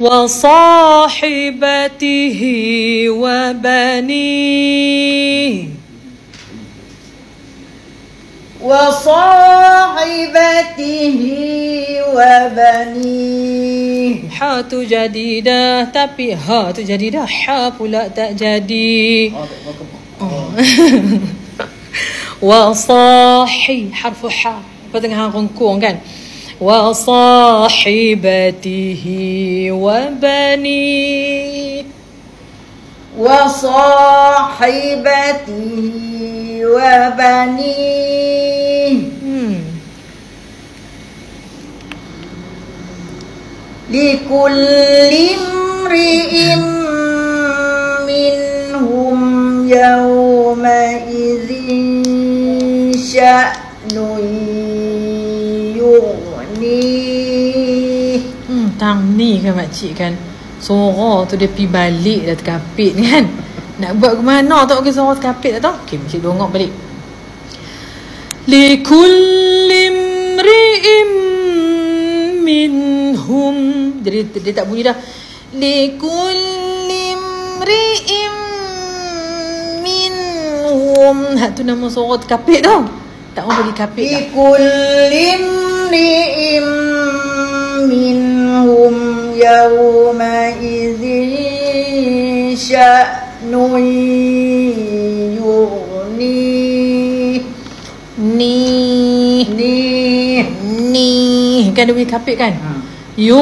وصاحبته وبنيه وصاحبته وبنيه. Ha tu jadi dah, tapi ha tu jadi dah, ha pula tak jadi. Wasahi harfu ha pertengahan rengkung kan. Wasahibatihi wa bani. Wasahibatihi wa bani. Likulli imri'in minhum yawma idzin sya'nun yughni. Tang ni kan makcik kan, suara tu dia pi balik dah terkapit kan. Nak buat ke mana tak ke suara terkapit tak tahu. Okey, makcik dongok balik. Likulli imri'in minhum, jadi dia tak bunyi dah. Likulli imri'in minhum. Hak tu nama suara terkapit tau. Tak mau bagi kapit. Likulli imri'in minhum yawma idzin sya'nun yughni. Ni kan dia punya kapit kan. Yo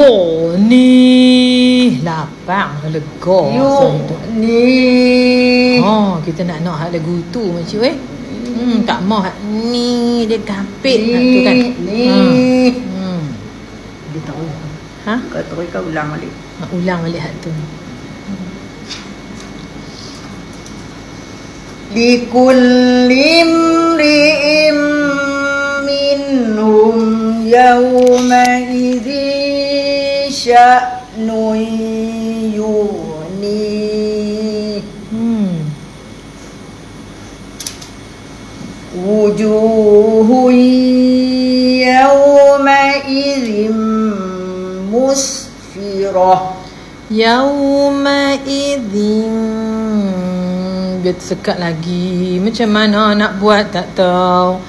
ni lapang lega. Yo ni. Oh, kita nak hak lagu tu makcik tak mau hak ni dia kapit hak tu kan. Dia tahu. Ha? Kau tahu kau ulang balik. Ulang balik hak tu. Likulli imri'in minhum yawma idzin sya'nun yughni. Wujuhun yawma idzin musfirah. Yauma idzin, dia tersekat lagi. Macam mana nak buat tak tahu.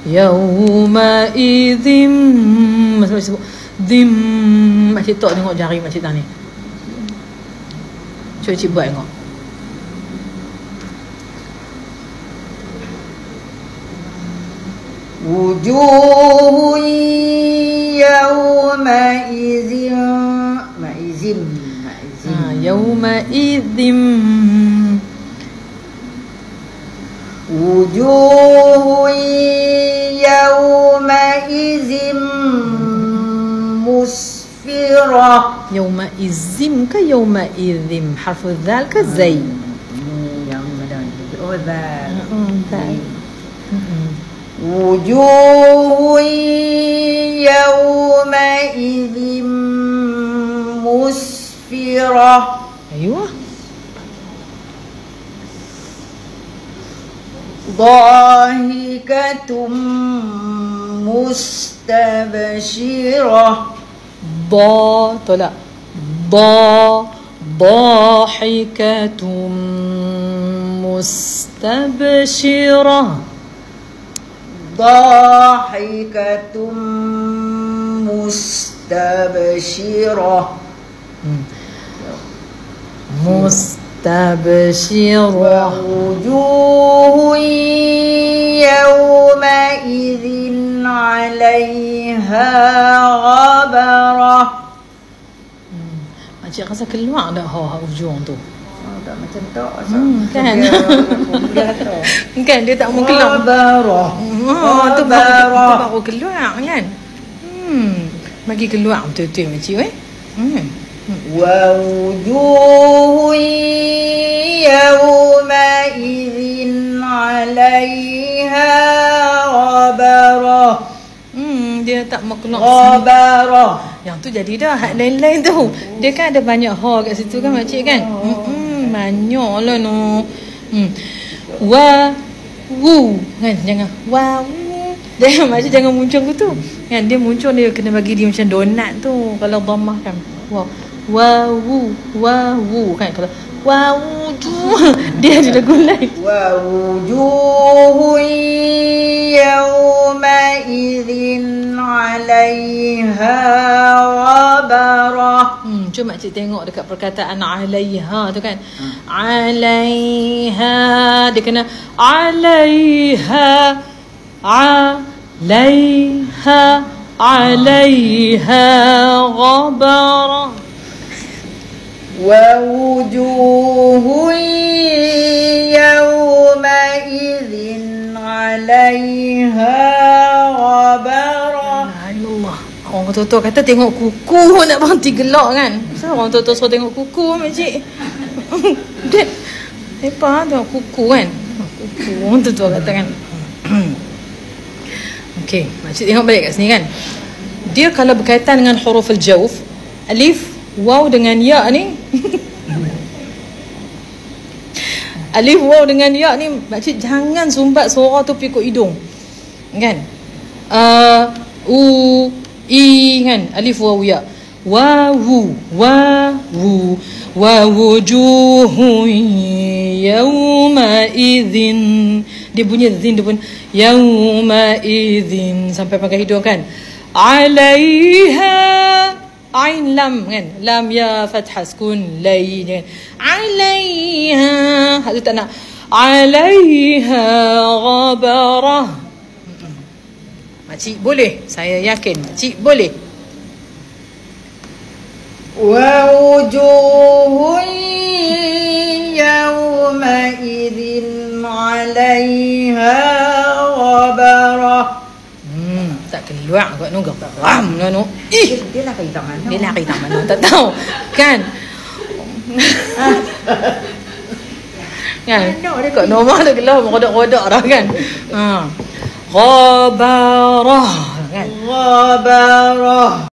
Yauma idzin, masa sebut dim. Makcik tok tengok jari makcik tang ni. Cuba cik buat tengok. Wujuhun yawma idzin Yauma idzin. Wujuhun yawma idzin musfirah. Yauma izzim ke yauma idzim? Harfu dzal ke zai? Yang mana? Oh, dzal. Dzal. Wujuhun yawma idzin musfirah. Ayuh. Dhahikatum mustabshirah. Tolak. Dhahikatum mustabshirah. Dhahikatum mustabshirah. Mustabshirah. Wujuhun yawma idzin 'alaiha ghabarah. Makcik rasa keluar dah hujung tu. Tak macam tu. Kan? Kan dia tak mau keluar. Ghabarah. Tu baru keluar kan. Bagi keluar betul-betul makcik Wa wujuhun yawma idzin 'alaiha ghabarah. Dia tak mau keluar ghabarah. Yang tu jadi dah. Hak lain-lain tu dia kan ada banyak ha kat situ kan makcik kan. Banyak lah no. Wa wu kan, jangan wa wu. Dia macam jangan muncul tu kan. Dia muncul dia kena bagi dia macam donat tu kalau dhammah kan. Wa wawu kan. Kalau wawujuh dia ada lagu lain. ووجوه يومئذ عليها غبرة. Cuba cik tengok dekat perkataan alaiha tu kan. Alaiha dia kena alaiha alaiha ghabara. ووجوه يومئذ عليها غبرة. Allah. Orang tua-tua kata tengok kuku nak berhenti gelak kan. Kenapa orang tua-tua suruh tengok kuku makcik? Dia lepas tengok kuku kan. Kuku orang tua-tua kata kan. Okey, makcik tengok balik kat sini kan. Dia kalau berkaitan dengan huruf al-jawf, alif, waw dengan ya ni. Alif, waw dengan ya ni makcik jangan sumbat suara tu pikuk hidung. Kan? I kan, alif waw ya. Wawu wa wujuhun yawma idzin. Dia bunyi zin, dia pun yawma idzin sampai pakai hidung kan. Alaiha ain lam kan, lam ya fathah sukun lai kan. Alaiha hak tu tak nak. Alaiha ghabarah. Makcik boleh, saya yakin makcik boleh. ووجوه يومئذ عليها غبرة. Tak keluar kot nu geram nu. Ih, Dia nak kait tangan. dia nak kait mana tak tahu. Kan? Kan? Kok normal tu keluar rodok-rodok dah kan. Ghabarah kan. غبرة.